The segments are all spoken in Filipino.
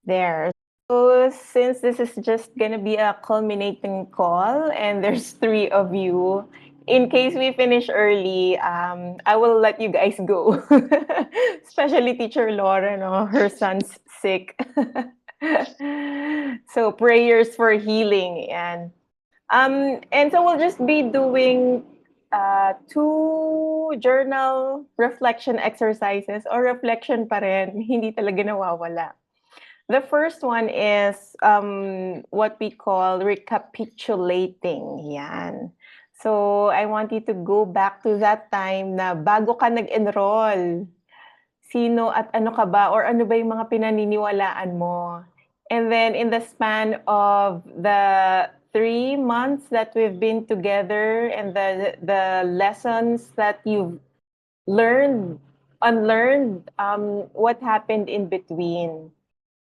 There. So since this is just gonna be a culminating call and there's three of you, in case we finish early, I will let you guys go. Especially Teacher Laura, no, her son's sick. So prayers for healing and so we'll just be doing two journal reflection exercises or reflection pa rin, hindi talaga nawawala. The first one is what we call recapitulating. Yan. So I want you to go back to that time na bago ka nag-enroll. Sino at ano ka ba or ano ba yung mga pinaniniwalaan mo? And then in the span of the 3 months that we've been together and the lessons that you've learned, unlearned, what happened in between?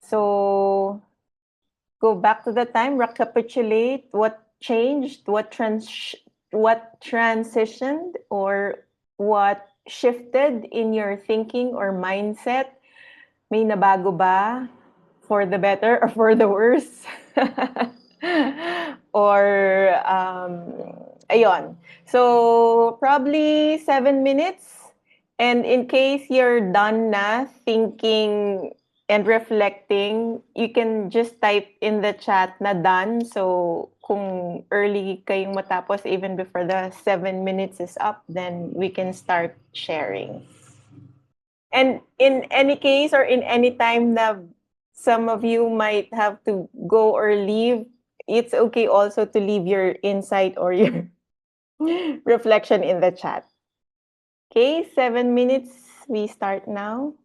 So go back to the time, recapitulate what changed, what transitioned, or what shifted in your thinking or mindset. May nabago ba for the better or for the worse? Or ayun. So probably 7 minutes. And in case you're done na thinking and reflecting, you can just type in the chat na done. So kung early kayong matapos even before the 7 minutes is up, then we can start sharing. And in any case or in any time that some of you might have to go or leave, it's okay also to leave your insight or your reflection in the chat. Okay, 7 minutes. We start now.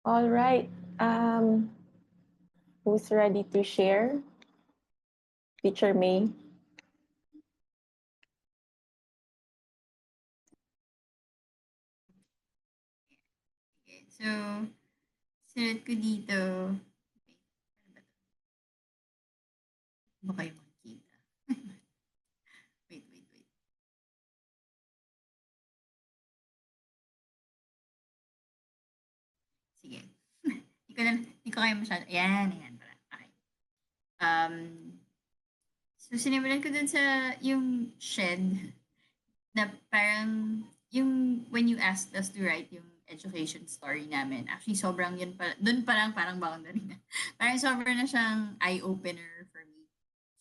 All right. Who's ready to share? Teacher May. Okay. So, sunod ko dito. Okay. Ano ba to? Hindi ba kayo makikita? Wait. Sige. Hindi ko kayo masyado. Ayan pala. Okay. Um, so, sinimulan ko dun sa yung shed na parang yung when you asked us to write yung education story namin, actually sobrang yun pa, dun pa lang parang boundary na. Parang sobrang na siyang eye-opener for me.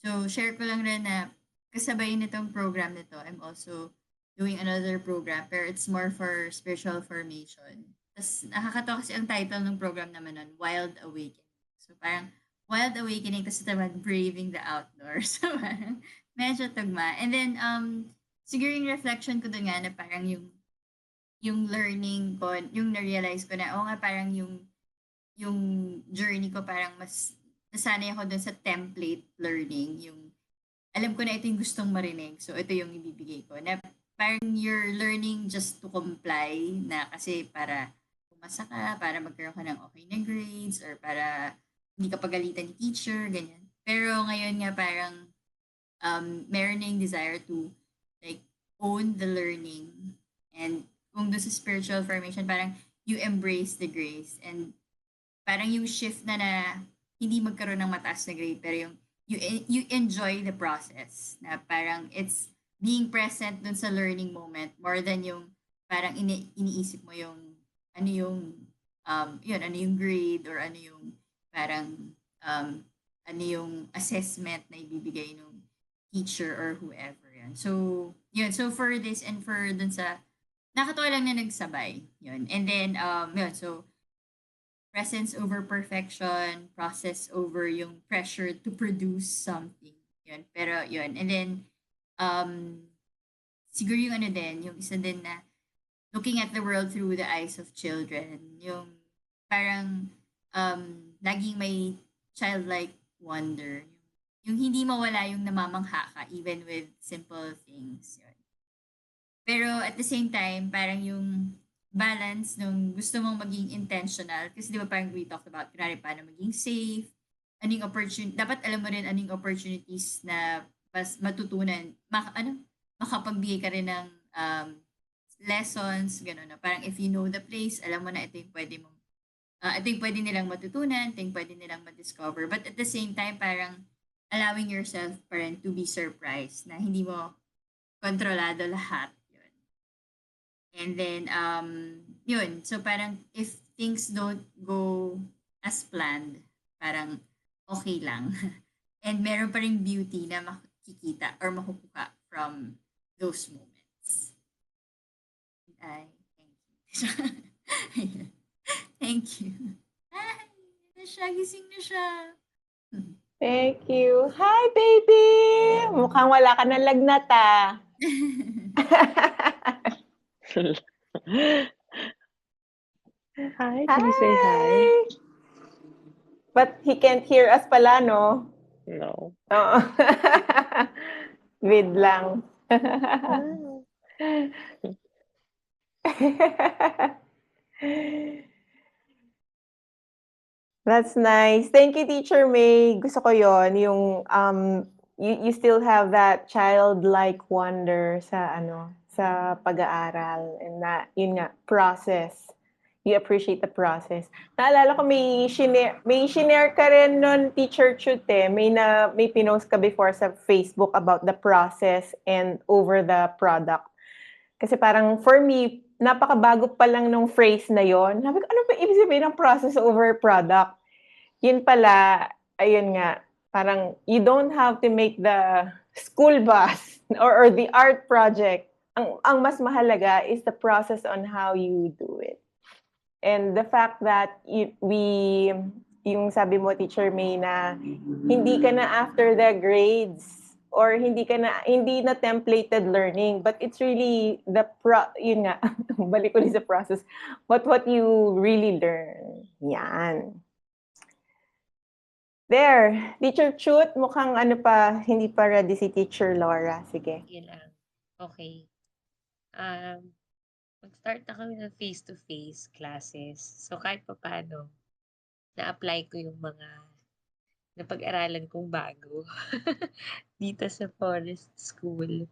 So, share ko lang rin na kasabay nitong program nito, I'm also doing another program pero it's more for spiritual formation. Tapos nakakatawa kasi ang title ng program naman nun, Wild Awakening. So, parang Wild Awakening tapos naman Braving the Outdoors. So, parang medyo tugma. And then, siguro yung reflection ko doon nga na parang yung learning ko, yung na-realize ko na, oo nga, parang yung journey ko parang mas nasanay ako doon sa template learning, yung alam ko na ito yung gustong marinig, so ito yung ibibigay ko. Na parang you're learning just to comply na kasi para pumasa ka, para magkaroon ka ng okay na grades, or para hindi ka pagalitan ni teacher, ganyan. Pero ngayon nga parang meron na yung desire to like own the learning, and kung doon sa spiritual formation parang you embrace the grace, and parang yung shift na hindi magkaroon ng mataas na grade pero yung you enjoy the process na parang it's being present dun sa learning moment more than yung parang iniisip mo yung ano yung yun ano yung grade or ano yung parang ano yung assessment na ibibigay ng teacher or whoever yan. So, yun. So, for this and for dun sa nakatawa lang na nagsabay. Yun. And then, yun. So, presence over perfection, process over yung pressure to produce something. Yun. Pero, yun. And then, um, siguro yung ano din, yung isa din na looking at the world through the eyes of children. Yung parang laging may childlike wonder. Yung hindi mawala yung namamangha ka even with simple things. Yun. Pero at the same time, parang yung balance nung gusto mong maging intentional. Kasi di ba parang we talked about, kunwari paano maging safe, anong opportunity, dapat alam mo rin anong opportunities na mas matutunan, makapagbigay ka rin ng lessons, gano'n na. Parang if you know the place, alam mo na ito yung pwede mong, ito yung pwede nilang matutunan, ito yung pwede nilang madiscover. But at the same time, parang allowing yourself pa rin to be surprised na hindi mo kontrolado lahat. Yun. And then, yun. So parang if things don't go as planned, parang okay lang. And meron pa rin beauty na makikita or makukuha from those moments. And thank you. Thank you. Ay, na siya. Gising na siya. Thank you. Hi, baby! Mukhang wala ka ng lagnat, ah. Hi, can you say hi? But he can't hear us pala, no? No. Oo. Vid lang. That's nice. Thank you, Teacher May. Gusto ko yon yung you still have that childlike wonder sa sa pag-aaral, and that yun nga process. You appreciate the process. Naalala ko may shinare ka rin nun, Teacher Chute. May pinost ka before sa Facebook about the process and over the product. Kasi parang for me, napakabago pa lang nung phrase na yon. Sabi ko, ano ba ibig sabihin ng process over product? Yun pala, ayun nga, parang you don't have to make the school bus or the art project. Ang mas mahalaga is the process on how you do it. And the fact that yung sabi mo, Teacher May, na hindi ka na after the grades. or hindi na templated learning, but it's really yun nga, balik ulit sa process, what you really learn. Yan. There, Teacher Chut, mukhang ano pa, hindi pa ready si Teacher Laura. Sige. Sige lang. Okay. Mag-start na kami ng face-to-face classes. So kahit pa paano, na-apply ko yung mga napag-aralan kong bago dito sa Forest School.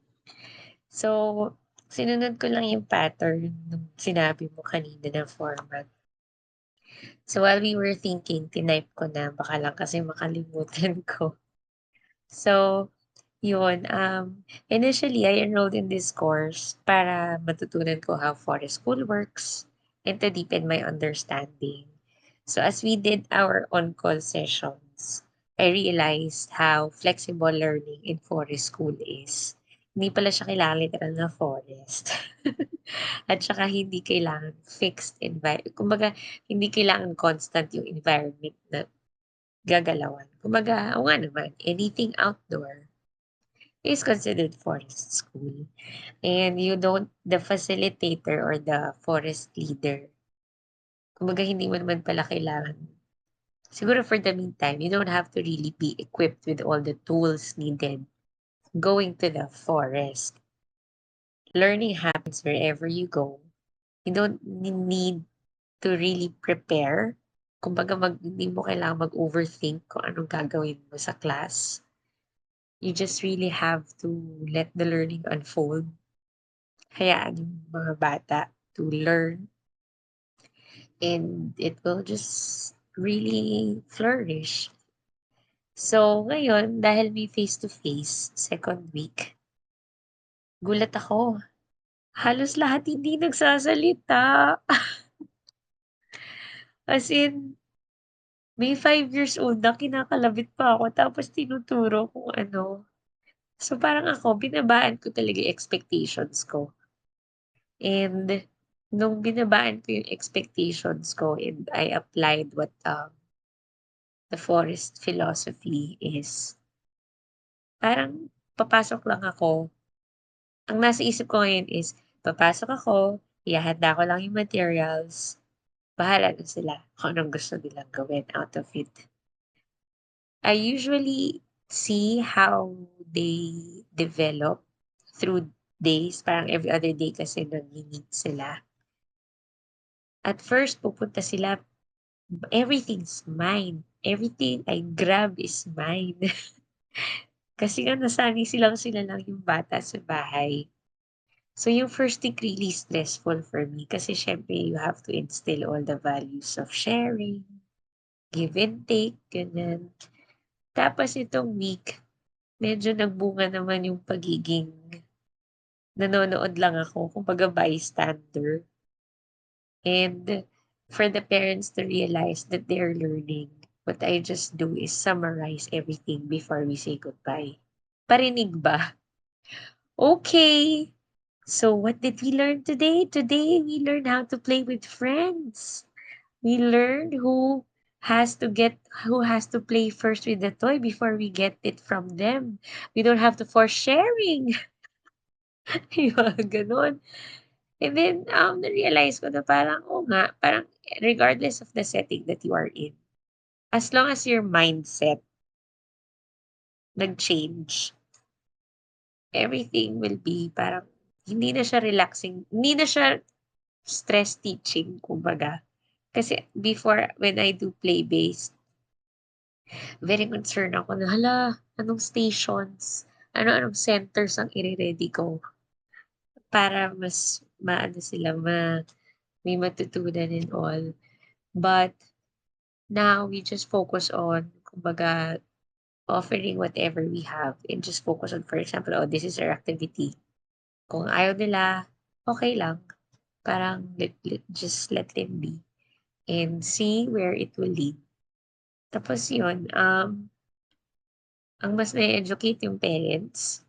So, sinunod ko lang yung pattern nung sinabi mo kanina na format. So, while we were thinking, tinype ko na, baka lang kasi makalimutan ko. So, yun, initially, I enrolled in this course para matutunan ko how forest school works and to deepen my understanding. So, as we did our on-call sessions, I realized how flexible learning in forest school is. Hindi pala siya kailangan literal na forest. At saka hindi kailangan fixed environment. Kumbaga, hindi kailangan constant yung environment na gagalawan. Kumbaga, oo nga naman, anything outdoor is considered forest school. And the facilitator or the forest leader, kumbaga hindi mo naman pala kailangan. Siguro for the meantime, you don't have to really be equipped with all the tools needed going to the forest. Learning happens wherever you go. You don't need to really prepare. Kumbaga, hindi mo kailangan mag-overthink kung anong gagawin mo sa class. You just really have to let the learning unfold. Hayaan yung mga bata to learn and it will just really flourish. So, ngayon, dahil may face-to-face, second week, gulat ako. Halos lahat hindi nagsasalita. As in, may 5 years old na kinakalabit pa ako tapos tinuturo kung ano. So, parang ako, binabaan ko talaga yung expectations ko. And nung binabaan ko yung expectations ko and I applied what the forest philosophy is, parang papasok lang ako. Ang nasa isip ko ngayon is, papasok ako, ihahanda ko lang yung materials, bahala na sila kung anong gusto nilang gawin out of it. I usually see how they develop through days, parang every other day kasi nag-meet sila. At first, pupunta sila, everything's mine. Everything I grab is mine. Kasi nga nasanay sila lang yung bata sa bahay. So yung first week really stressful for me kasi syempre you have to instill all the values of sharing, give and take, ganyan. Tapos itong week, medyo nagbunga naman yung pagiging nanonood lang ako, kumbaga bystander. And for the parents to realize that they're learning, what I just do is summarize everything before we say goodbye. Parinig ba? Okay. So what did we learn today? Today we learned how to play with friends. We learned who has to play first with the toy before we get it from them. We don't have to force sharing. Yung mga ganun. And then, na-realize ko na parang, oh nga, parang regardless of the setting that you are in, as long as your mindset nag-change, everything will be parang, hindi na siya relaxing, hindi na siya stress teaching, kumbaga. Kasi before, when I do play-based, very concerned ako na, hala, anong stations, ano-anong centers ang i-ready ko para mas maano sila, may matutunan and all. But now we just focus on, kumbaga, offering whatever we have and just focus on, for example, oh, this is our activity. Kung ayaw nila, okay lang. Parang just let them be and see where it will lead. Tapos yun, ang mas na-educate yung parents,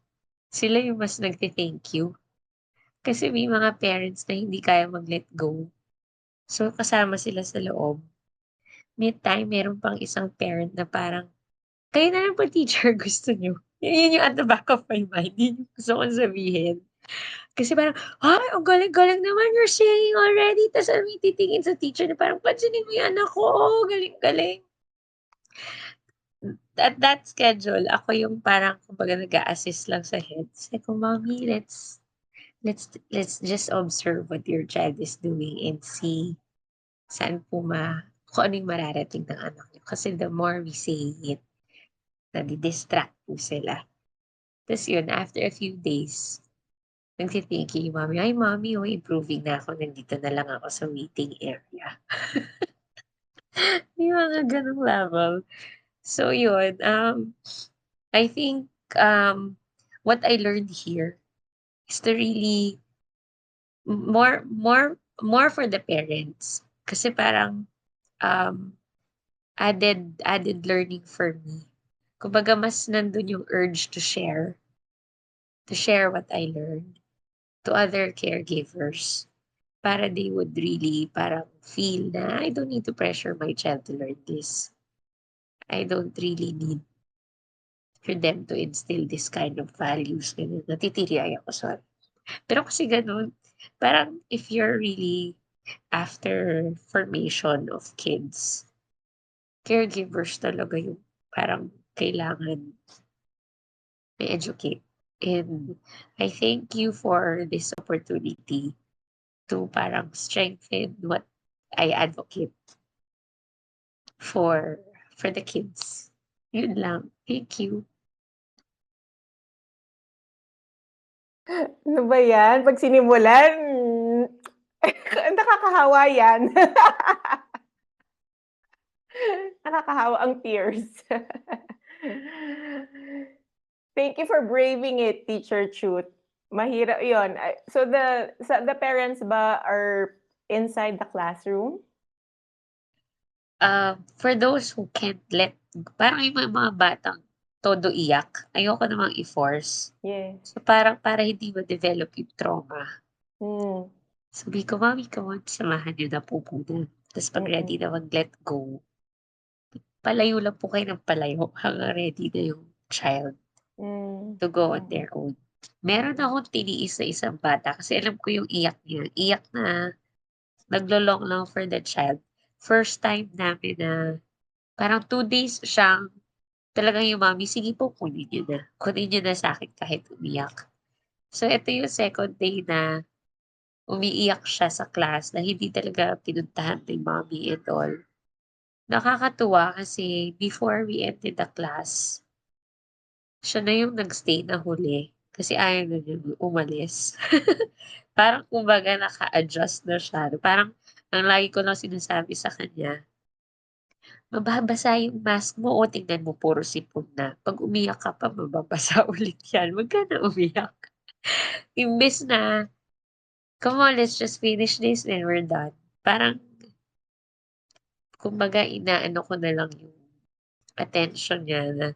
sila yung mas nagte-thank you. Kasi may mga parents na hindi kaya mag-let go. So, kasama sila sa loob. May time, meron pang isang parent na parang, kayo na lang po teacher, gusto nyo. Yun yung at the back of my mind, yun yung gusto kong sabihin. Kasi parang, "Ay, ang galing-galing naman, you're singing already." Ta's alam mo yung titingin sa teacher na parang, "Pansinin mo yung anak ko, galing-galing." At that schedule, ako yung parang kumbaga nag-a-assist lang sa head. Sabi ko, "Mommy, let's just observe what your child is doing and see saan po kung ano yung mararating ng anak niyo." Kasi the more we say it, nadi-distract po sila. Ta's yun, after a few days, nagti-thank you yung mommy, "Ay mommy, oh, improving na ako, nandito na lang ako sa waiting area." Yung mga gano'ng level. So yun, I think, what I learned here is to really more for the parents. Kasi parang, um, added learning for me. Kumbaga mas nandun yung urge to share what I learned to other caregivers. Para they would really parang feel na I don't need to pressure my child to learn this. I don't really need for them to instill this kind of values, ganun. Natitiri ako, sorry. Pero kasi ganun, parang if you're really after formation of kids, caregivers talaga yung parang kailangan i-educate. And I thank you for this opportunity to parang strengthen what I advocate for for the kids. Yun lang. Thank you. Ano ba 'yan? 'Pag sinimulan, nakakahawa 'yan. Nakakahawa ang tears. Thank you for braving it, Teacher Chut. Mahirap 'yun. So the parents ba are inside the classroom? For those who can't parang yung mga batang todo iyak, ayoko namang i-force. Yes. So, parang para hindi ma-develop yung trauma. Hmm, Sabi ko, "Mommy, come on, samahan niyo na po muna. Tapos 'pag ready mm, na mag-let go, palayo lang po kayo ng palayo hanggang ready na yung child hmm, to go on mm, their own." Meron akong tiniis na isang bata kasi alam ko yung iyak niya. Iyak na naglo-long lang for the child. First time namin na parang 2 days siyang talagang yung mommy, "Sige po, kunin niyo na sa'kin kahit umiyak." So, ito yung second day na umiiyak siya sa class na hindi talaga pinuntahan ni mommy and all. Nakakatuwa kasi before we ended the class, siya na yung nag-stay na huli kasi ayaw na niya umalis. Parang kumbaga naka-adjust na siya, parang ang lagi ko lang sinasabi sa kanya, "Mababasa yung mask mo, o tignan mo puro sipon na. 'Pag umiyak ka pa mababasa ulit yan, wag ka na umiyak." Imbes na, "Come on, let's just finish this and we're done." Parang kumbaga inaano ko na lang yung attention niya na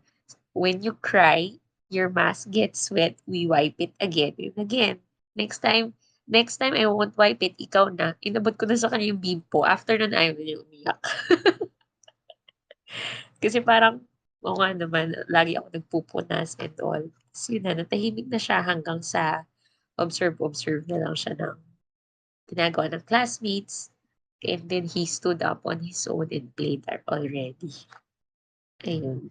when you cry, your mask gets wet, we wipe it again and again. Next time next time I won't wipe it, ikaw na. Inabot ko na sa kanya yung bimpo, after nun ayaw na niya umiyak. Kasi parang, oo nga naman, lagi ako nagpupunas and all. Ta's yun na, natahimik na siya hanggang sa observe na lang siya ng ginagawa ng classmates. And then he stood up on his own and played already. Ayun.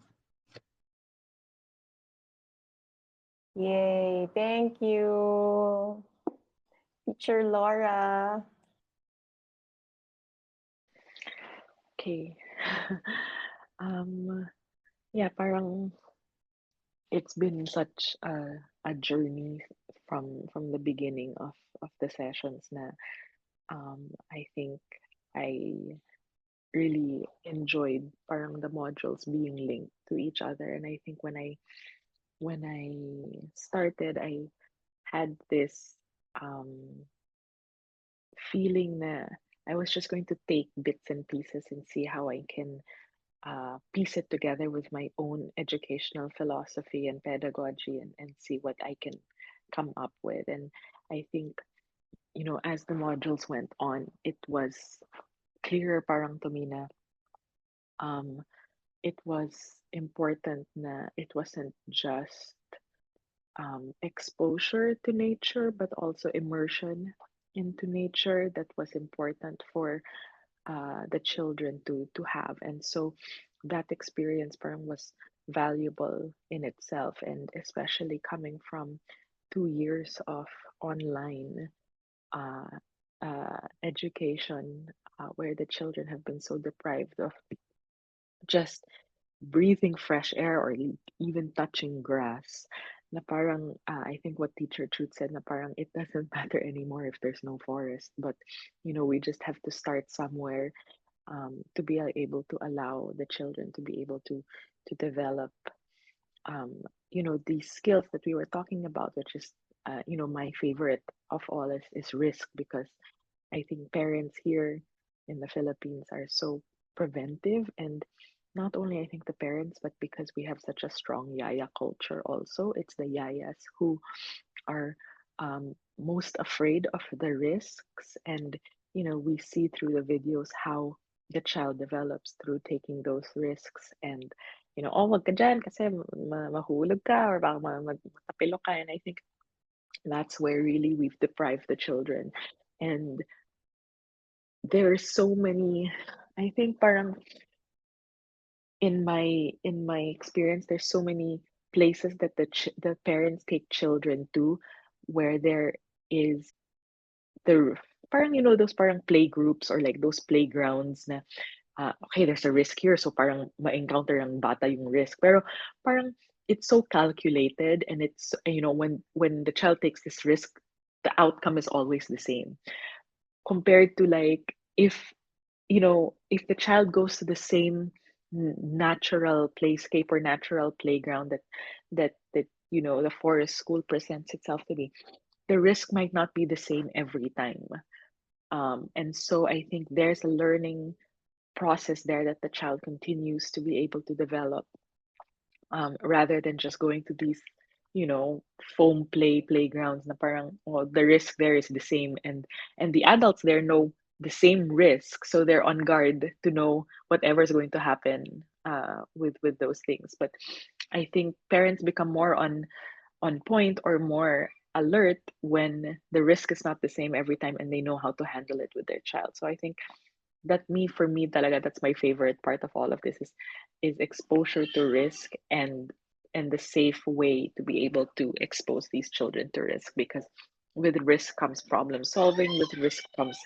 Yay, thank you, Teacher Laura. Okay. Um, yeah, parang it's been such a journey from the beginning of the sessions na I think I really enjoyed parang the modules being linked to each other. And I think when I started, I had this um feeling na I was just going to take bits and pieces and see how I can piece it together with my own educational philosophy and pedagogy, and see what I can come up with. And I think, as the modules went on, it was clearer parang to me na um, it was important na it wasn't just exposure to nature, but also immersion into nature that was important for the children to have. And so that experience parang was valuable in itself, and especially coming from 2 years of online uh, education, where the children have been so deprived of just breathing fresh air or even touching grass. Na parang, I think what Teacher Truth said, na parang it doesn't matter anymore if there's no forest, but we just have to start somewhere, to be able to allow the children to be able to develop, um, these skills that we were talking about, which is, my favorite of all is risk, because I think parents here in the Philippines are so preventive, and not only I think the parents, but because we have such a strong yaya culture also, it's the yayas who are most afraid of the risks. And we see through the videos how the child develops through taking those risks. And oh, wag ka dyan kasi mahulog ka, or baka matapilo ka. And I think that's where really we've deprived the children. And there are so many, I think parang in my experience, there's so many places that the parents take children to, where there is the parang those parang play groups, or like those playgrounds na, okay, there's a risk here, so parang ma-encounter ng bata yung risk, pero parang it's so calculated, and it's, when the child takes this risk, the outcome is always the same, compared to, like, if the child goes to the same natural playscape or natural playground that the forest school presents itself to be, the risk might not be the same every time. And so I think there's a learning process there that the child continues to be able to develop, rather than just going to these, foam playgrounds na parang, well, the risk there is the same, and the adults there know the same risk, so they're on guard to know whatever is going to happen, with those things. But I think parents become more on point, or more alert, when the risk is not the same every time, and they know how to handle it with their child. So I think that for me talaga, that's my favorite part of all of this, is exposure to risk, and the safe way to be able to expose these children to risk, because with risk comes problem solving, with risk comes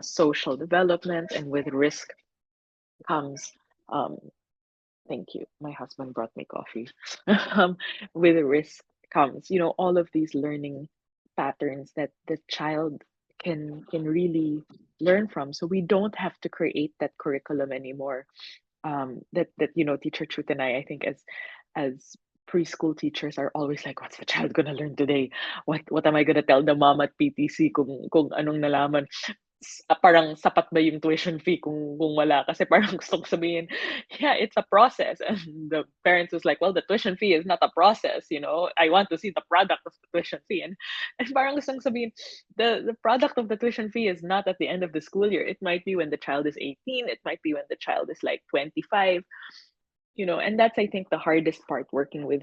social development, and with risk comes, um, thank you. My husband brought me coffee. With risk comes, all of these learning patterns that the child can really learn from. So we don't have to create that curriculum anymore. That Teacher Truth and I think as preschool teachers are always like, what's the child gonna learn today? What am I gonna tell the mom at PTC kung anong nalaman? Parang sapat ba yung tuition fee kung wala, kasi parang gusto ko sabihin, yeah, it's a process, and the parents was like, well, the tuition fee is not a process, I want to see the product of the tuition fee. And parang gusto kong sabihin, the product of the tuition fee is not at the end of the school year. It might be when the child is 18, it might be when the child is like 25, and that's, I think, the hardest part working with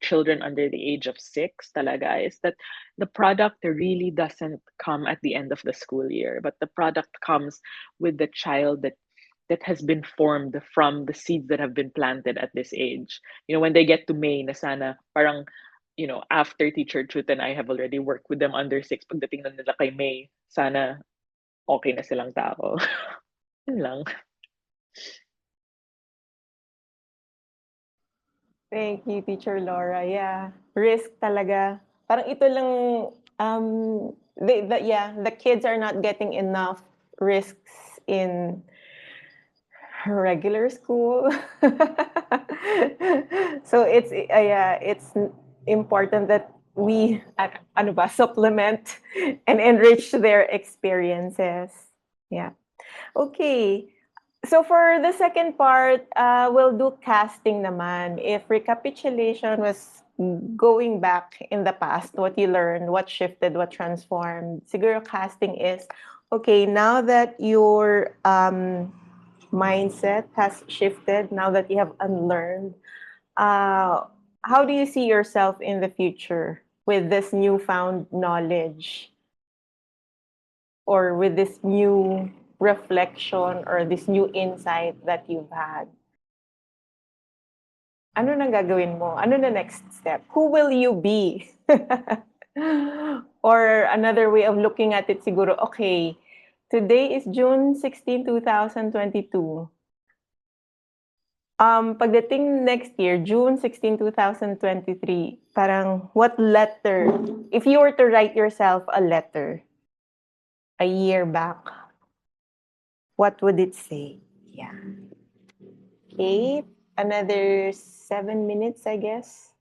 children under the age of 6 talaga, is that the product really doesn't come at the end of the school year, but the product comes with the child that has been formed from the seeds that have been planted at this age. When they get to May, na sana parang, after Teacher Truth and I have already worked with them under 6, pagdating na nila kay May, sana okay na silang tao. Yun lang. Thank you, Teacher Laura. Yeah, risk talaga. Parang ito lang, the kids are not getting enough risks in regular school. So it's important that we ano ba, supplement and enrich their experiences. Yeah. Okay. So for the second part, we'll do casting naman. If recapitulation was going back in the past, what you learned, what shifted, what transformed, siguro casting is, okay, now that you're mindset has shifted now that you have unlearned. How do you see yourself in the future with this newfound knowledge or with this new reflection or this new insight that you've had? Ano na gagawin mo? Ano na next step? Who will you be? Or another way of looking at it siguro, okay, today is June 16, 2022. Pagdating next year, June 16, 2023, parang what letter, if you were to write yourself a letter a year back, what would it say? Yeah. Okay, another 7 minutes, I guess.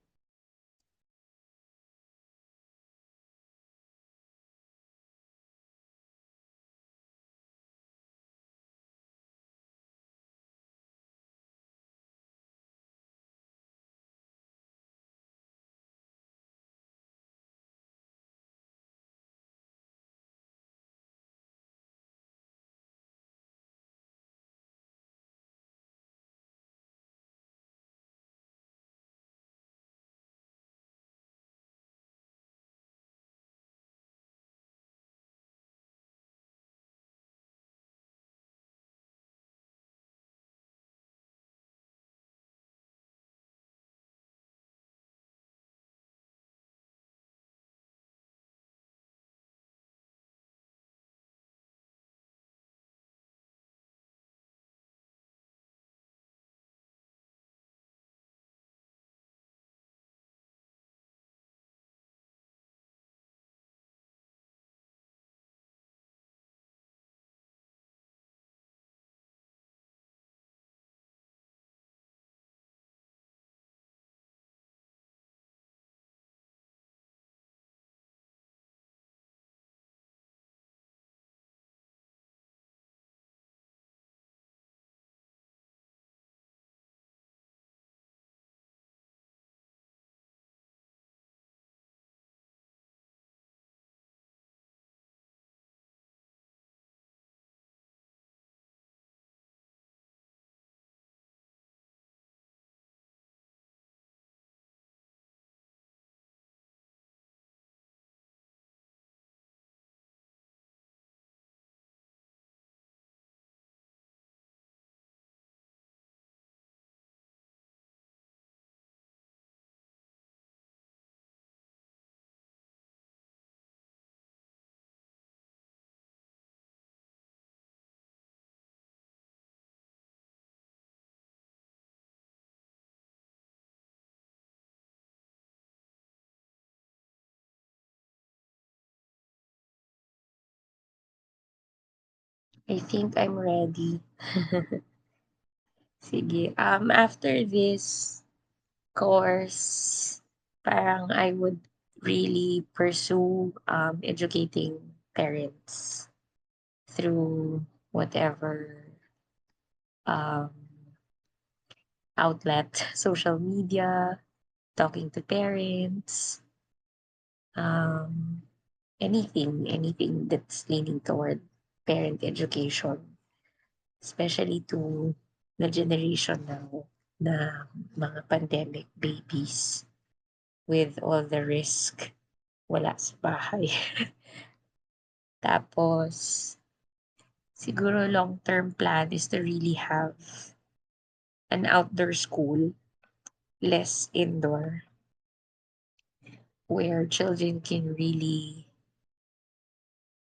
I think I'm ready. Sige, after this course, parang I would really pursue educating parents through whatever um, outlet, social media, talking to parents, um, anything that's leaning toward parent education, especially to the generation now na mga pandemic babies with all the risk wala sa bahay. Tapos, siguro long-term plan is to really have an outdoor school, less indoor, where children can really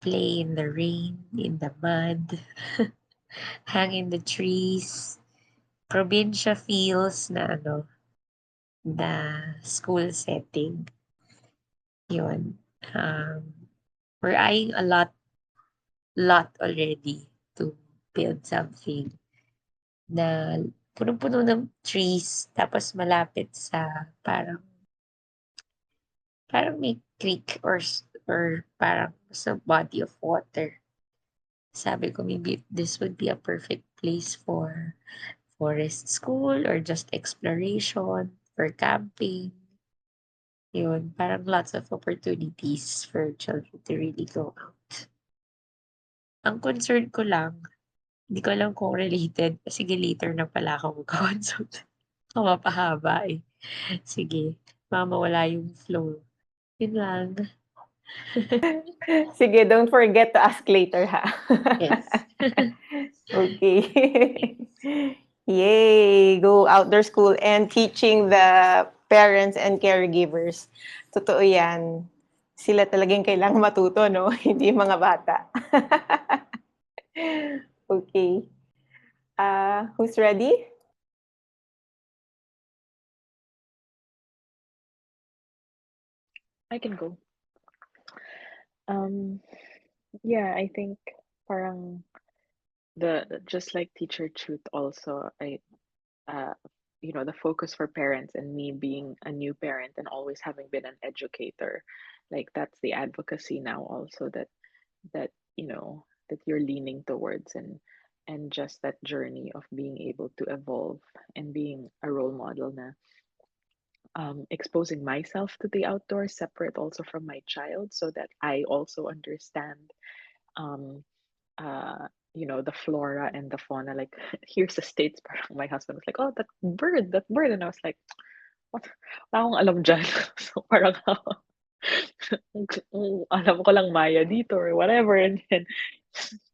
play in the rain, in the mud, hang in the trees. Probinsya feels na na school setting. Yun. We're eyeing a lot already to build something na punong-puno ng trees tapos malapit sa parang may creek or parang sa body of water. Sabi ko maybe this would be a perfect place for forest school or just exploration, for camping. Yun, parang lots of opportunities for children to really go out. Ang concern ko lang, Hindi ko alam kung related. Sige, later na pala ako magko-consult. Mapahaba eh. Sige, mamawala yung flow. Yun lang. Sige, don't forget to ask later, ha? Yes. Okay. Yay! Go outdoor school and teaching the parents and caregivers. Totoo yan. Sila talagang kailangan matuto, no? Hindi yung mga bata. Okay. Who's ready? I can go. Um, yeah, I think parang just like Teacher Truth also, uh, the focus for parents and me being a new parent and always having been an educator, like that's the advocacy now also that that you're leaning towards and just that journey of being able to evolve and being a role model na exposing myself to the outdoors separate also from my child so that I also understand um the flora and the fauna. Like here's the states, parang my husband was like, oh, that bird, and I was like, what? Wala akong alam dyan. So parang alam ko lang Maya dito or whatever, and then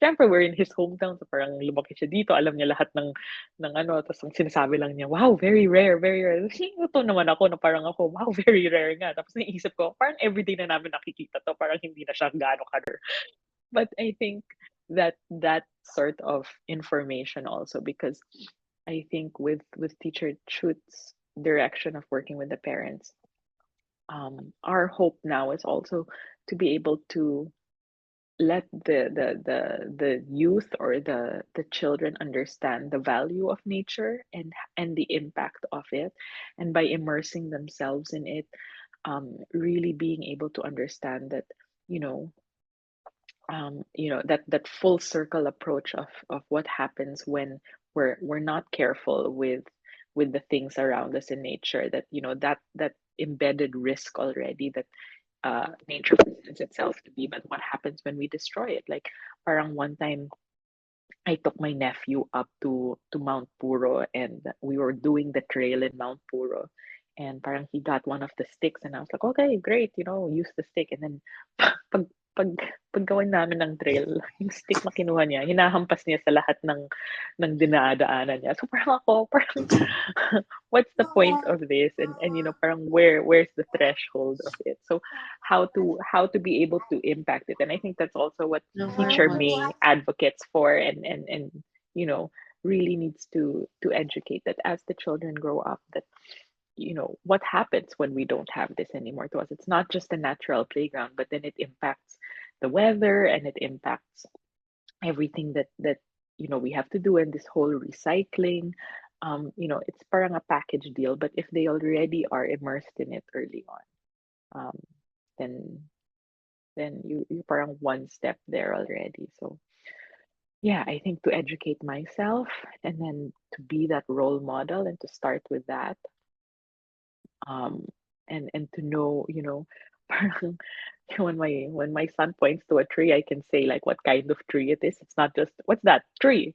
syempre we're in his hometown, so parang lumaki siya dito, alam niya lahat ng ano, tapos ang sinasabi lang niya, wow, very rare, very rare. Ito naman ako na parang ako, wow, very rare nga. Tapos naisip ko, parang everyday na namin nakikita to, parang hindi na siya gaano ka-rare. But I think that sort of information also, because I think with Teacher Truth's direction of working with the parents, our hope now is also to be able to let the youth or the children understand the value of nature and the impact of it, and by immersing themselves in it, really being able to understand that you know that full circle approach of what happens when we're not careful with the things around us in nature, that that embedded risk already that nature presents itself to be, but what happens when we destroy it. Like parang one time I took my nephew up to Mount Puro, and we were doing the trail in Mount Puro, and parang he got one of the sticks, and I was like, okay, great, use the stick. And then pag pag paggawin namin ng trail, yung stick na kinuha niya, hinahampas niya sa lahat ng dinadaanan niya. So parang what's the point of this? And parang where's the threshold of it? So how to be able to impact it. And I think that's also what Teacher May advocates for, and really needs to educate that as the children grow up, that what happens when we don't have this anymore. To us, it's not just a natural playground, but then it impacts the weather, and it impacts everything that we have to do, and this whole recycling. It's parang a package deal, but if they already are immersed in it early on, um, then you parang one step there already. So yeah, I think to educate myself, and then to be that role model, and to start with that, um and to know, parang when my son points to a tree, I can say like what kind of tree it is. It's not just, what's that tree,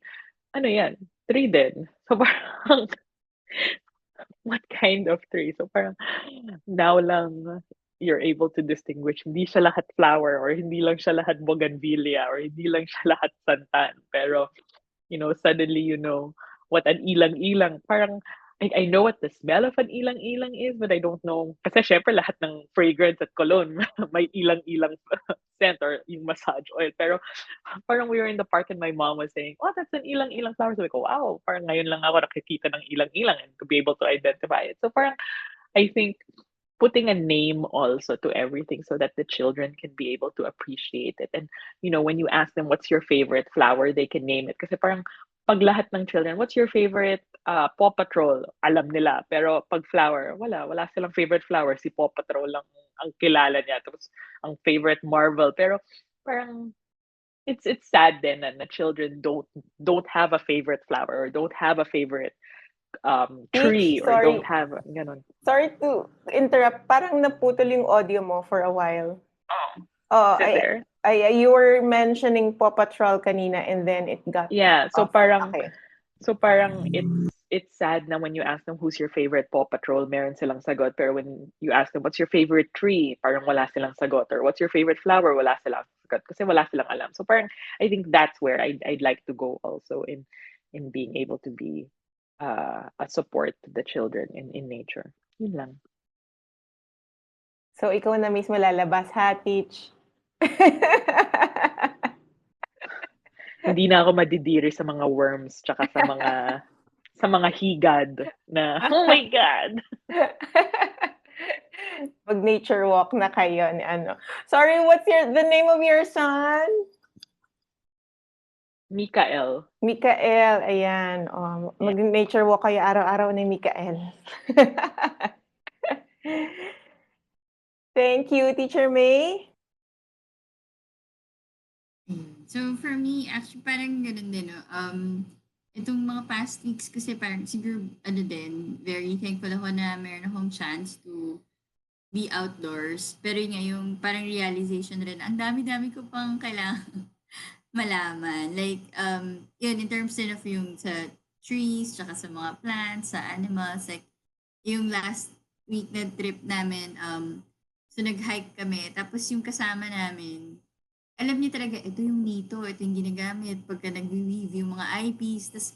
ano yan, tree din. So parang what kind of tree. So parang now lang you're able to distinguish, hindi siya lahat flower, or hindi lang siya lahat bougainvillea, or hindi lang siya lahat santan, pero suddenly what an ilang-ilang. Parang I know what the smell of an ilang-ilang is, but I don't know. Kasi syempre lahat ng fragrance at cologne may ilang-ilang scent, or yung massage oil. Pero parang we were in the park and my mom was saying, oh, that's an ilang-ilang flower. Sabi ko, wow, parang ngayon lang ako nakikita ng ilang-ilang and to be able to identify it. So parang I think putting a name also to everything so that the children can be able to appreciate it. And when you ask them what's your favorite flower, they can name it. Kasi parang pag lahat ng children, what's your favorite Paw Patrol? Alam nila. Pero pag flower, wala silang favorite flower. Si Paw Patrol lang ang kilala niya. Tapos ang favorite Marvel. Pero parang it's sad then that the children don't have a favorite flower, or don't have a favorite tree, Mitch, or don't sorry. have ganon. Sorry to interrupt. Parang naputol yung audio mo for a while. Oh. Oh, Is it there? you were mentioning Paw Patrol kanina and then it got Yeah, off. Okay. so parang it's sad na when you ask them who's your favorite Paw Patrol, meron silang sagot. Pero when you ask them what's your favorite tree, parang wala silang sagot. Or what's your favorite flower, wala silang sagot. Kasi wala silang alam. So parang I think that's where I'd like to go also in being able to be a support to the children in nature. Yun lang. So, ikaw na mismo lalabas, ha, Teach? Hindi na ako madidiri sa mga worms tsaka sa mga higad na oh my god. Mag nature walk na kayo ni ano. Sorry, what's the name of your son? Mikael. Mikael, ayan. Mag nature walk kayo araw-araw ni Mikael. Thank you, Teacher May. So for me, actually parang ganun din, no? Itong mga past weeks kasi parang siguro ano din, very thankful ako na meron akong chance to be outdoors. Pero yun nga, yung parang realization rin, ang dami-dami ko pang kailangan malaman. Like, yun, in terms din of yung sa trees, tsaka sa mga plants, sa animals, like, yung last week na trip namin, so nag-hike kami, tapos yung kasama namin, alam niya talaga, ito yung nito, ito yung ginagamit, pagka nag-weave yung mga eyepiece, tas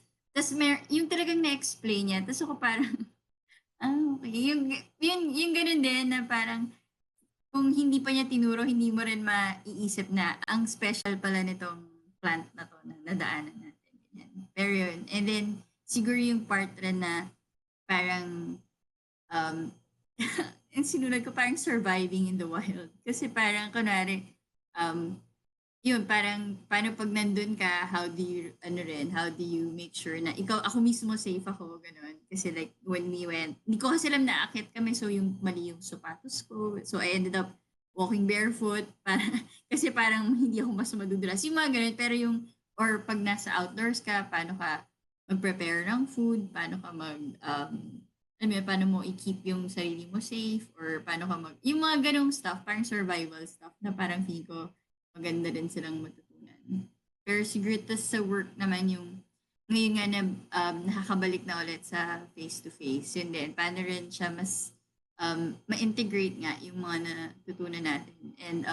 yung talagang na-explain niya, tas ako parang, okay. Yung ganun din na parang kung hindi pa niya tinuro, hindi mo rin maiisip na ang special pala nitong plant na to na nadaanan natin. Ganyan. Pero yun. And then, siguro yung part rin na parang, yung sinulat ko parang surviving in the wild. Kasi parang, kunwari, um, yun, parang, paano pag nandun ka, how do you make sure na ako mismo safe ako, ganun. Kasi like, when we went, hindi ko kasi alam na aakit kami, so yung mali yung sapatos ko. So I ended up walking barefoot, kasi parang hindi ako mas madudulas. Yung mga ganun, pero yung, or pag nasa outdoors ka, paano ka mag-prepare ng food, paano ka paano mo i-keep yung sarili mo safe, or paano ka yung mga ganong stuff, parang survival stuff, na parang feel ko, maganda din silang matutunan. Pero siguro sa work naman yung ngayon nga na nakakabalik na ulit sa face-to-face, yun din, paano rin siya mas ma-integrate nga yung mga natutunan natin. And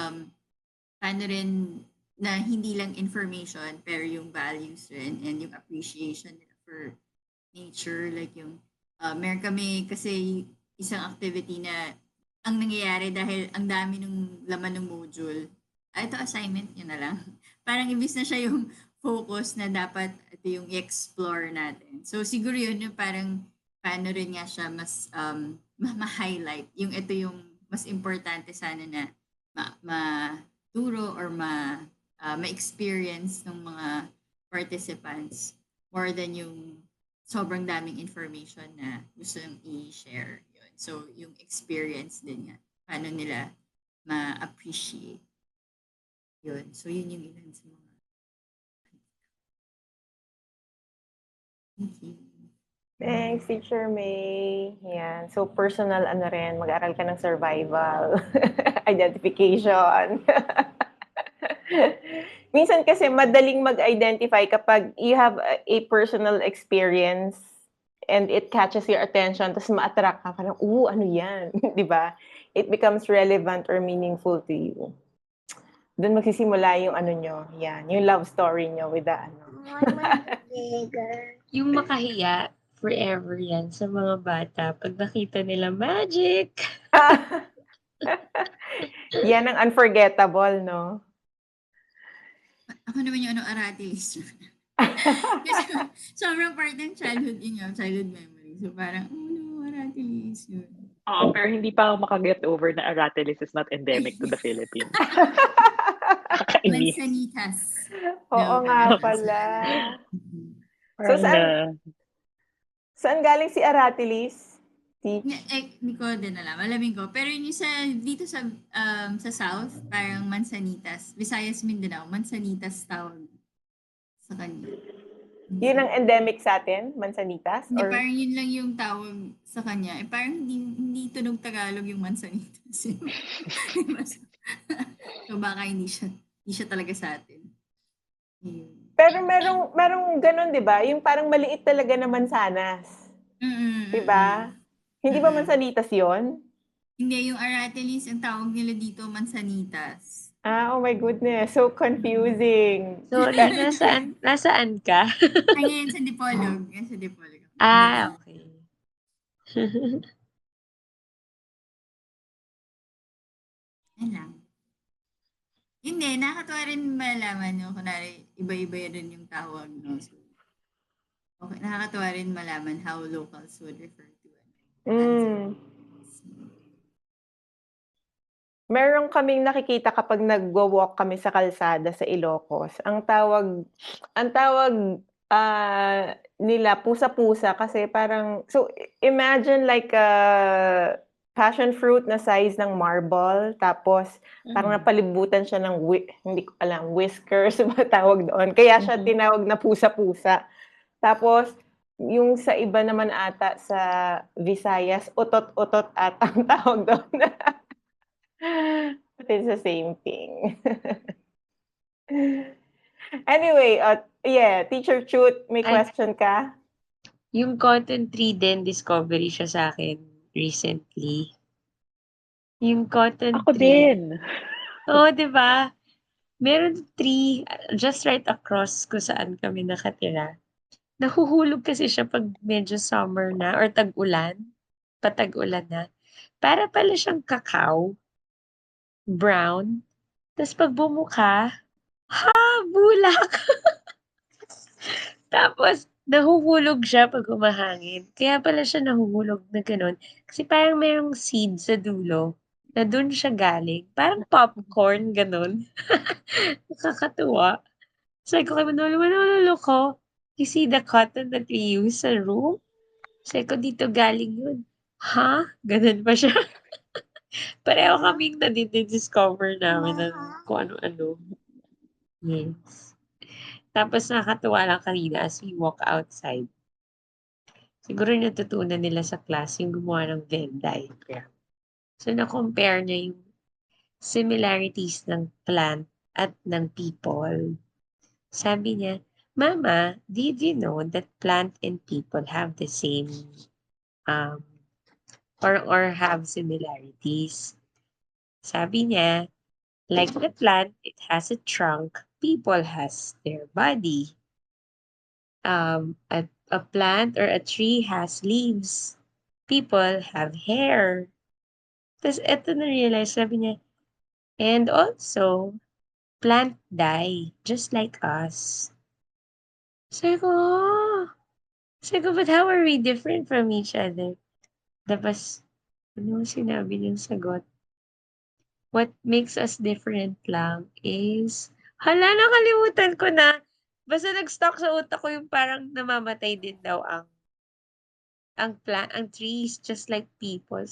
paano rin na hindi lang information, pero yung values rin and yung appreciation nila for nature. Like yung, meron kami kasi isang activity na ang nangyayari dahil ang dami ng laman ng module, ito assignment nyo na lang. Parang ibis na siya yung focus na dapat ito yung i-explore natin. So siguro yun yung parang paano rin nga siya mas ma-highlight. Yung ito yung mas importante sana na maturo or ma-experience ng mga participants more than yung sobrang daming information na gusto nang i-share. Yun. So yung experience din nga, paano nila ma-appreciate. Yun. So, yun yung ilan sa mga. Thank you. Thanks, Teacher May. Yan. So, personal rin, mag-aral ka ng survival, identification. Minsan kasi madaling mag-identify kapag you have a personal experience and it catches your attention, tapos ma-attract ka, parang, ano yan? Di ba? It becomes relevant or meaningful to you. Doon magsisimula yung ano nyo, yan, yung love story nyo with the ano. Yung makahiya, forever yan sa mga bata pag nakita nila magic. Yan ang unforgettable, no? Ako naman yung aratilis. Kasi sobrang part ng childhood memory. So parang, aratilis yun. Oo, pero hindi pa ako makaget over na Aratilis is not endemic to the Philippines. Kakainis. Mansanitas. Oo No, nga parang pala. So, Parang saan galing si Aratilis? Hindi ko din alam. Alamin ko. Pero yun dito sa South, parang Mansanitas. Visayas, Mindanao, Mansanitas tawag sa kanya. Yun ang endemic sa atin, Mansanitas? Hindi, Or parang yun lang yung tawag sa kanya. Parang hindi tunog Tagalog yung Mansanitas. So baka hindi siya talaga sa atin. Ayun. Pero merong gano'n 'di ba, yung parang maliit talaga na mansanas, Mm, 'di ba? Hindi ba mm. mansanitas 'yun? Hindi, yung aratilis ang tawag nila dito mansanitas. Oh my goodness, so confusing. Sorry, nasaan ka? Ay, ngayon sa Dipolog. Yan sa Dipolog. Okay. Yan lang. Hindi, nakakatuwa rin malaman yung kunwari iba-iba rin yung tawag, no? So, okay, nakakatuwa rin malaman how locals would refer to Hmm. Manzanita. Meron kaming nakikita kapag nagwa-walk kami sa kalsada sa Ilocos, ang tawag, nila pusa-pusa kasi parang so imagine like a passion fruit na size ng marble tapos parang napalibutan siya ng hindi ko alam, whiskers ba tawag doon, kaya siya tinawag na pusa-pusa. Tapos yung sa iba naman ata sa Visayas, utot-utot ata ang tawag doon. But it's the same thing. Anyway, yeah, Teacher Chut, may Ay, question ka? yung cotton tree din, discovery siya sa akin recently. Yung cotton Ako tree. din. Oo, di ba? Meron tree just right across kung saan kami nakatira. Nahuhulog kasi siya pag medyo summer na or tag-ulan. Patag-ulan na. Para pala siyang cacao, brown. Tapos pag bumuka, bulak! Tapos nahuhulog siya pag humahangin. Kaya pala siya nahuhulog na gano'n. Kasi parang merong seed sa dulo na dun siya galing. Parang popcorn, gano'n. Nakakatuwa. Sabi ko kay Manolo, "Manolo ko, you see the cotton that we use sa room?" Sabi ko, "Dito galing yun." "Ha?" Gano'n pa siya. Pareho kaming nadidi-discover namin ng kung ano-ano. Yes. Tapos nakakatuwa lang kanina as we walk outside. Siguro natutunan nila sa class yung gumawa ng Venn diagram. So, na-compare niya yung similarities ng plant at ng people. Sabi niya, "Mama, did you know that plant and people have the same um, or have similarities?" Sabi niya, like the plant, it has a trunk, people has their body. A plant or a tree has leaves, people have hair. Tapos eto na-realize, sabi niya, and also, plant die, just like us. Sabi ko, "Oh." Sabi ko, "But how are we different from each other?" Tapos, ano sinabi niyang sagot? What makes us different lang is, hala, nakalimutan ko na. Basta nag-stuck sa utak ko yung parang namamatay din daw ang trees just like people.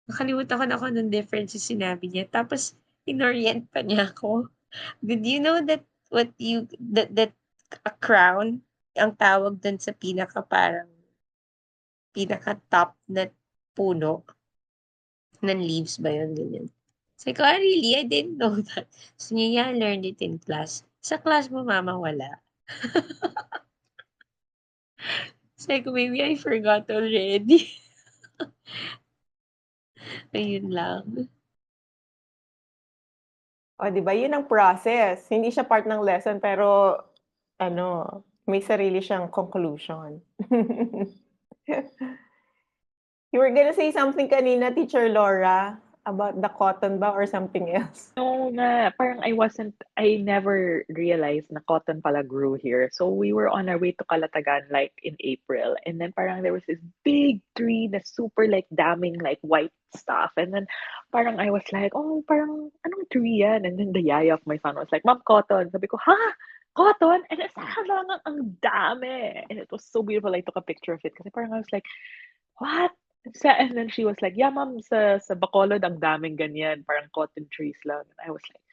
Nakalimutan ko na kung anong difference yung sinabi niya. Tapos, inorient pa niya ako. Did you know that that a crown, ang tawag dun sa pinaka-top na puno ng leaves ba yun, ganyan. Sabi ko, really? I didn't know that. So, niya, yeah, I learned it in class. Sa class mo, mama, wala. Sabi ko, maybe I forgot already. Ayun lang. O, 'di ba, yun ang process. Hindi siya part ng lesson pero ano, may sarili siyang conclusion. You were gonna say something kanina, Teacher Laura, about the cotton ba or something else? No nga, parang I never realized na cotton pala grew here. So we were on our way to Calatagan like in April. And then parang there was this big tree na super like daming like white stuff. And then parang I was like, oh, parang anong tree yan? And then the yaya of my son was like, Mom, cotton. Sabi ko, ha? Cotton? And it's lang ang dami. And it was so beautiful. I took a picture of it kasi parang I was like, what? And then she was like, yeah, mom, sa Bacolod, ang daming ganyan, parang cotton trees lang. And I was like,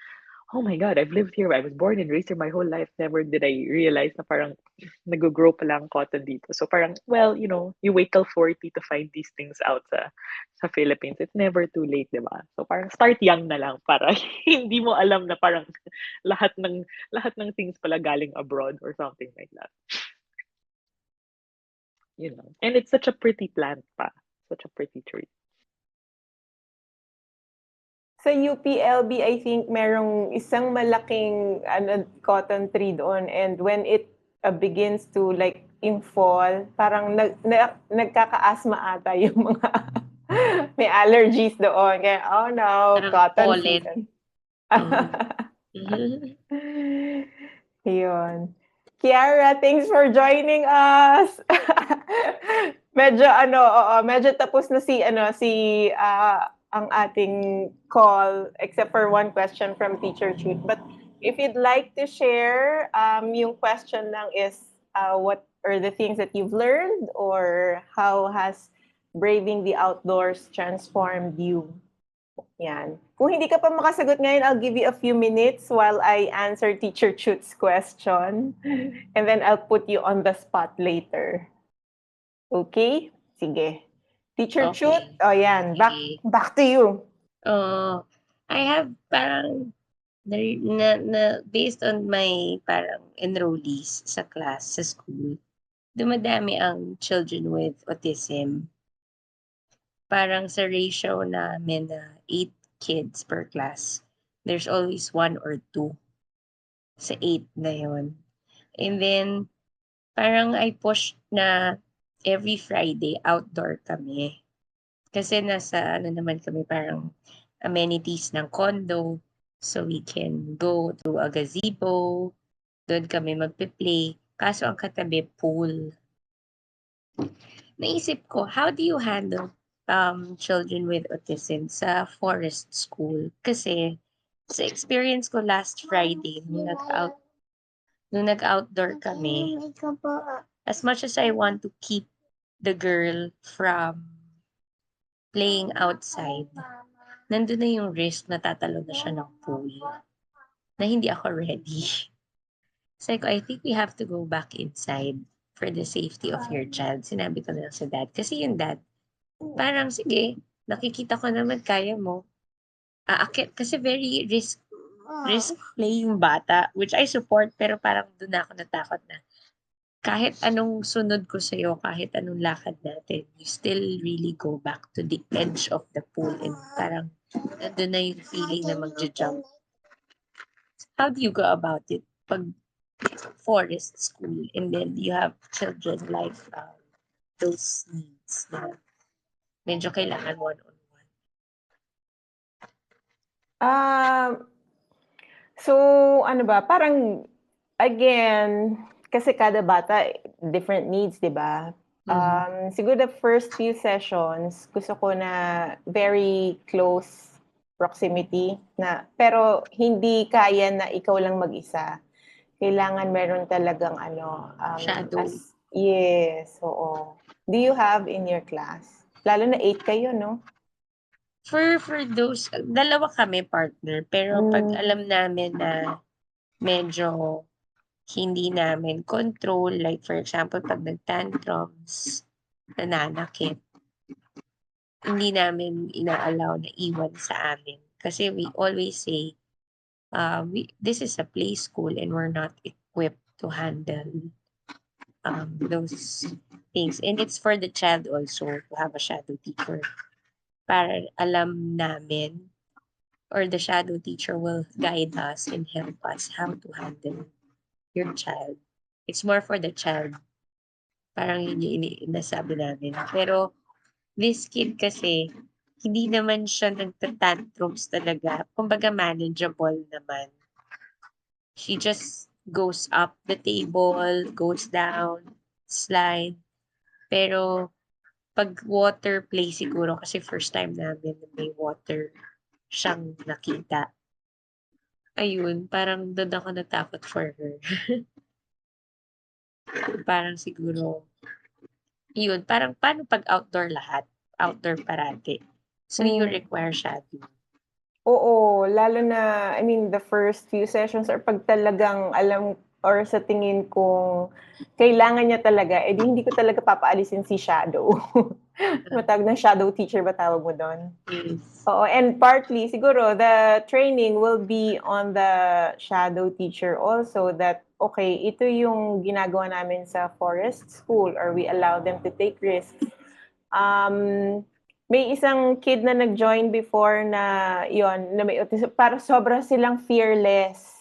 oh my God, I've lived here. I was born and raised here my whole life. Never did I realize na parang nag-grow pa lang cotton dito. So parang, well, you wait till 40 to find these things out sa Philippines. It's never too late, di ba? So parang start young na lang para hindi mo alam na parang lahat ng lahat ng things pala galing abroad or something like that. And it's such a pretty plant pa. Such a pretty tree. Sa UPLB, I think merong isang malaking cotton tree doon, and when it begins to like in fall, parang nagkaka-asthma ata yung mga may allergies doon. Kaya, oh no, Parang cotton pollen. season. Yun. Kiara, thanks for joining us. Medyo tapos na si ang ating call except for one question from Teacher Chut. But if you'd like to share, yung question lang is what are the things that you've learned or how has braving the outdoors transformed you? Yan. Kung hindi ka pa makasagot ngayon, I'll give you a few minutes while I answer Teacher Chut's question. And then I'll put you on the spot later. Okay? Sige. Teacher Okay. Chut, yan. Sige. Back to you. I have parang based on my parang enrollees sa class, sa school, dumadami ang children with autism. Parang sa ratio namin na 8 kids per class, there's always 1 or 2 sa 8 na yun. And then, parang I pushed na every Friday outdoor kami. Kasi nasa naman kami parang amenities ng condo. So we can go to a gazebo. Doon kami magpe-play. Kaso ang katabi, pool. Naisip ko, how do you handle children with autism sa forest school? Kasi sa experience ko last Friday, nung nag-outdoor kami, as much as I want to keep the girl from playing outside, nandun na yung risk na tatalo na siya ng pool na hindi ako ready. So I think we have to go back inside for the safety of your child. Sinabi ko na lang sa dad. Kasi yung dad, parang sige, nakikita ko naman kaya mo. Aakit, kasi very risk play yung bata, which I support, pero parang doon na ako natakot na kahit anong sunod ko sa'yo, kahit anong lakad natin, you still really go back to the edge of the pool and parang nandun na yung feeling na magja-jump. How do you go about it pag forest school and then you have children like those needs na medyo kailangan one-on-one? So, ano ba, parang, again, kasi kada bata, different needs, di ba? Siguro the first few sessions, gusto ko na very close proximity na, pero hindi kaya na ikaw lang mag-isa. Kailangan meron talagang Shadow. Yes, oo. Do you have in your class? Lalo na 8 kayo, no? For those, dalawa kami partner, pero pag alam namin na medyo hindi namin control, like for example, pag nag-tantrums, nananakit, hindi namin ina-allow na iwan sa amin. Kasi we always say, this is a play school and we're not equipped to handle those things. And it's for the child also to have a shadow teacher. Para alam namin, or the shadow teacher will guide us and help us how to handle your child. It's more for the child. Parang yun yung nasabi namin. Pero this kid kasi, hindi naman siya nagtatantrums talaga. Kumbaga manageable naman. She just goes up the table, goes down, slide. Pero pag water play siguro, kasi first time namin na may water siyang nakita. Ayun, parang doon ako natakot for her. Parang siguro, yun, parang paano pag outdoor lahat? Outdoor parati. So you require shadow. Oo, lalo na, I mean, the first few sessions or pag talagang alam or sa tingin kong kailangan niya talaga, edi hindi ko talaga papaalisin si shadow. Matawag na shadow teacher ba tawag mo doon? Yes. Oo, and partly siguro the training will be on the shadow teacher also that okay, ito yung ginagawa namin sa forest school or we allow them to take risks. May isang kid na nag-join before na yon na may autism, para sobra silang fearless.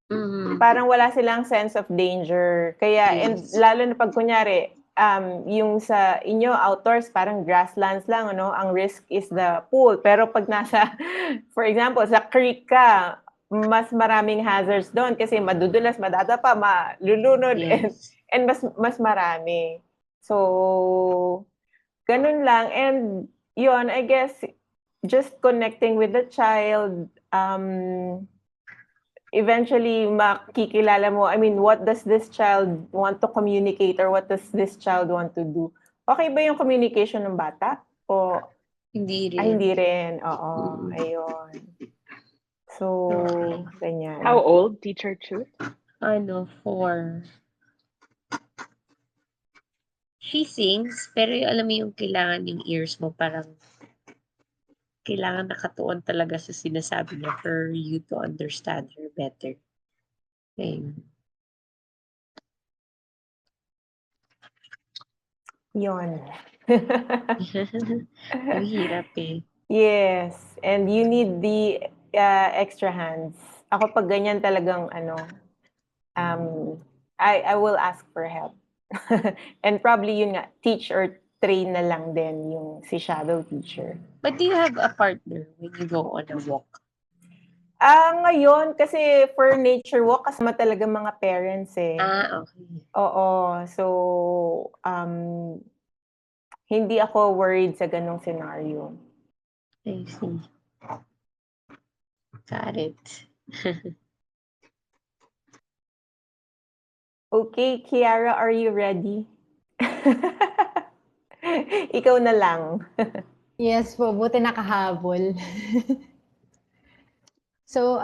Mhm. Parang wala silang sense of danger. Kaya, and Yes. lalo na pag kunyari, yung sa inyo outdoors, parang grasslands lang, ano? Ang risk is the pool. Pero pag nasa, for example, sa creek ka, mas maraming hazards doon kasi madudulas, madadapa, malulunod, Yes. and mas marami. So, ganun lang. And yun, I guess, just connecting with the child, eventually makikilala mo, I mean, what does this child want to communicate or what does this child want to do? Okay ba yung communication ng bata? O Hindi rin. hindi rin? Oo, Mm. ayun. So, Okay. ganyan. How old, Teacher Truth? 4. She sings, pero alam mo yung kailangan yung ears mo parang kailangan nakatuon talaga sa sinasabi niya for you to understand her better. Ayun. Yun. Ang hirap eh. Yes, and you need the extra hands. Ako pag ganyan talagang I will ask for help. And probably yun nga, teach or train na lang din yung si shadow teacher. But do you have a partner when you go on a walk? Ngayon, kasi for nature walk, kasama talaga mga parents eh. Okay. Oo, so hindi ako worried sa ganong scenario. I see. Got it. Okay, Kiara, are you ready? Ikaw na lang. Yes po, buti nakahabol. So,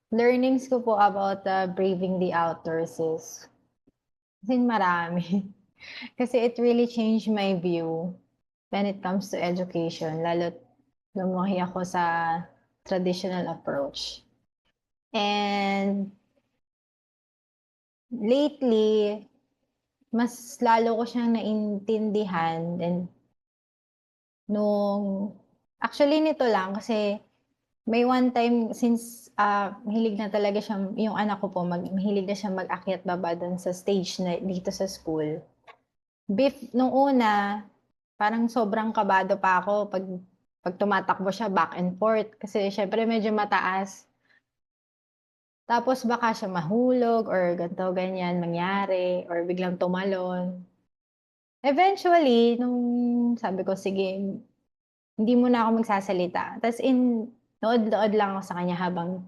learnings ko po about braving the outdoors is, kasi marami. Kasi it really changed my view when it comes to education, lalo lumaki ako sa traditional approach. And lately, mas lalo ko siyang naintindihan and actually nito lang kasi may one time since mahilig na talaga siya, yung anak ko po, mahilig na siya mag-akyat baba dun sa stage na dito sa school. Nung una, parang sobrang kabado pa ako pag tumatakbo siya back and forth kasi syempre medyo mataas. Tapos baka siya mahulog or ganito, ganyan mangyari or biglang tumalon. Eventually, nung sabi ko, sige, hindi muna ako magsasalita. Tapos nood-nood lang ako sa kanya habang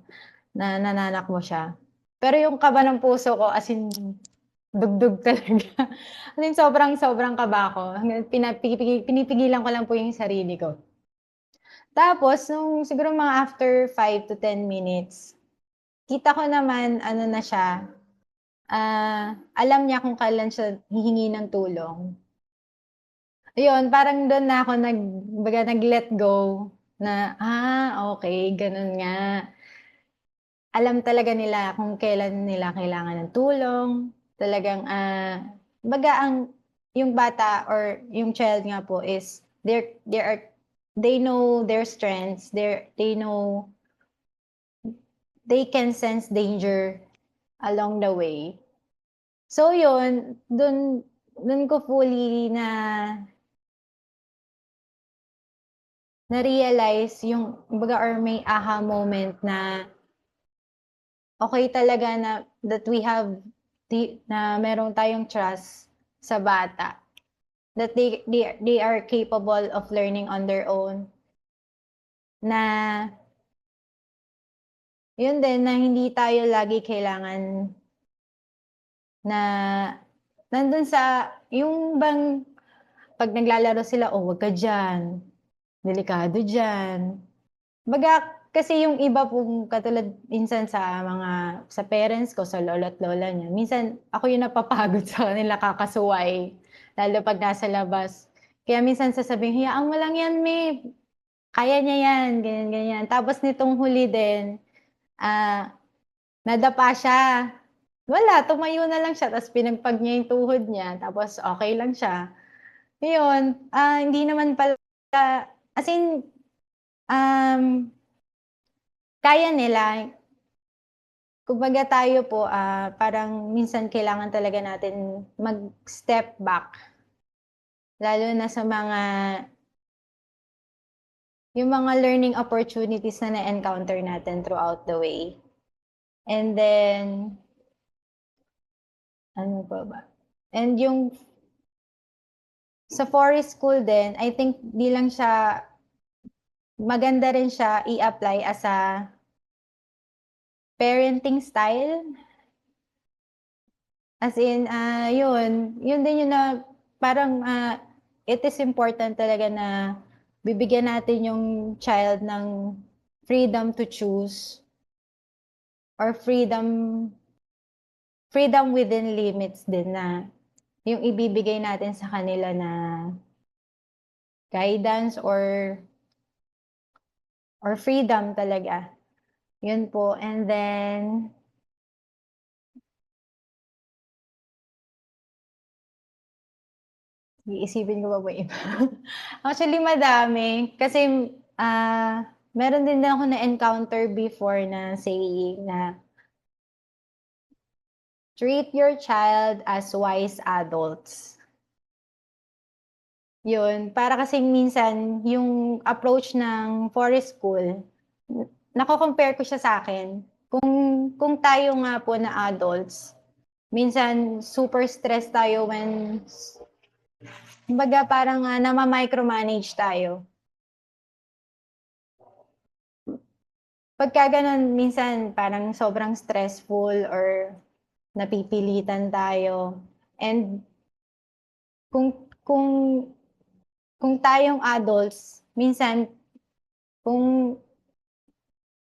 nananakbo siya. Pero yung kaba ng puso ko, as in, dugdug talaga. As in, sobrang kaba ko. Pinipigilan ko lang po yung sarili ko. Tapos, nung siguro mga after 5 to 10 minutes, kita ko naman, ano na siya, alam niya kung kailan siya hihingi ng tulong. Ayun, parang doon na ako nag-let go na, okay, ganun nga. Alam talaga nila kung kailan nila kailangan ng tulong. Talagang, yung bata or yung child nga po is, they know their strengths, they can sense danger along the way. So yun, dun ko fully na-realize yung, kumbaga, or may aha moment na okay talaga na that we have na meron tayong trust sa bata. That they are capable of learning on their own. Na yun din, na hindi tayo lagi kailangan na nandun sa, yung bang pag naglalaro sila, wag ka dyan, delikado dyan. Baga, kasi yung iba pong katulad minsan sa parents ko, sa lolo't lola niya, minsan ako yung napapagod sa kanila kakasuway, lalo pag nasa labas. Kaya minsan sasabihin, hayaan mo lang yan, May. Kaya niya yan, ganyan, ganyan. Tapos nitong huli din, nadapa siya. Wala, tumayo na lang siya, tapos pinagpag niya yung tuhod niya, tapos okay lang siya. Yun, hindi naman pala, as in, kaya nila. Kumbaga tayo po, parang minsan kailangan talaga natin mag-step back. Lalo na sa yung mga learning opportunities na na-encounter natin throughout the way. And then, ano pa ba? And yung sa forest school din, I think di lang siya, maganda rin siya i-apply as a parenting style. As in, yun din yun na parang it is important talaga na bibigyan natin yung child ng freedom to choose or freedom within limits din na yung ibibigay natin sa kanila na guidance or freedom talaga. Yun po. And then, iisipin ko pa ba iba? Actually, madami. Kasi, meron din ako na-encounter before na saying na treat your child as wise adults. Yun, para kasing minsan, yung approach ng forest school, nako-compare ko siya sa akin. Kung tayo nga po na adults, minsan super stress tayo when, kumbaga parang nama-micromanage tayo. Pagka ganun, minsan parang sobrang stressful or napipilitan tayo. And kung tayong adults, minsan kung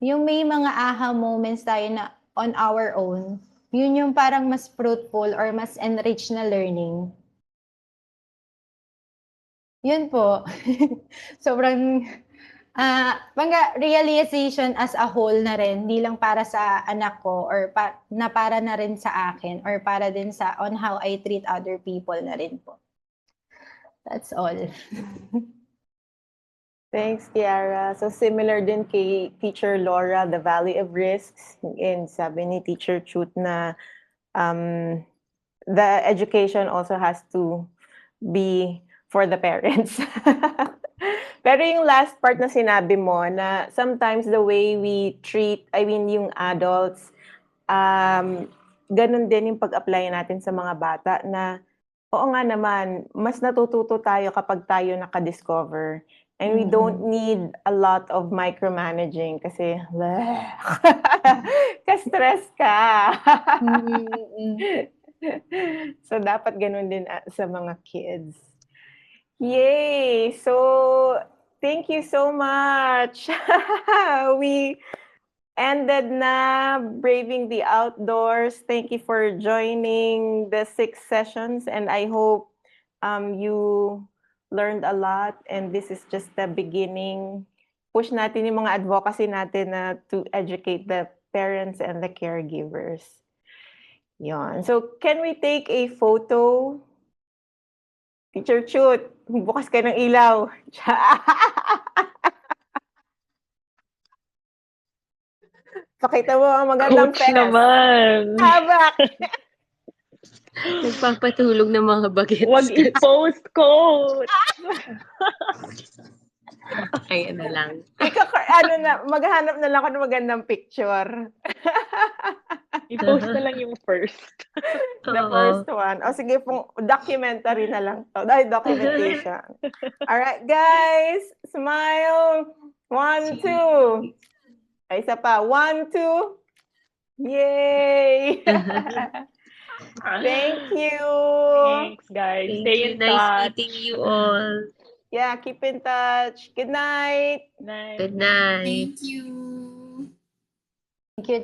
yung may mga aha moments tayo na on our own, yun yung parang mas fruitful or mas enriched na learning. Yun po. Sobrang mga realization as a whole na rin, hindi lang para sa anak ko or na para na rin sa akin or para din sa on how I treat other people na rin po. That's all. Thanks, Tiara. So similar din kay Teacher Laura, the Valley of Risks. And sabi ni Teacher Chut na the education also has to be for the parents. Pero yung last part na sinabi mo na sometimes the way we treat, yung adults, ganun din yung pag-apply natin sa mga bata na oo nga naman, mas natututo tayo kapag tayo nakadiscover. And we don't need a lot of micromanaging kasi ka-stress ka. So, dapat ganun din sa mga kids. Yay! So, thank you so much. We ended na Braving the Outdoors. Thank you for joining the 6 sessions and I hope you learned a lot and this is just the beginning. Push natin yung mga advocacy natin to educate the parents and the caregivers. Yon. So, can we take a photo? Teacher Chut, bukas ka ng ilaw. Pakita mo ang magandang Coach fest. naman. Habak! Nagpapatulog ng mga bagets. Wag i-post, coach! Ayan na lang. Maghanap na lang ako ng magandang picture. I-post na lang yung first. The first one. O sige, documentary na lang to. Dahil documentation. Alright, guys. Smile. 1, 2. Ay, isa pa. 1, 2. Yay! Thank you. Thanks, guys. Thank Stay you. in Nice touch. meeting you all. Yeah, keep in touch. Good night. Good night. Thank you.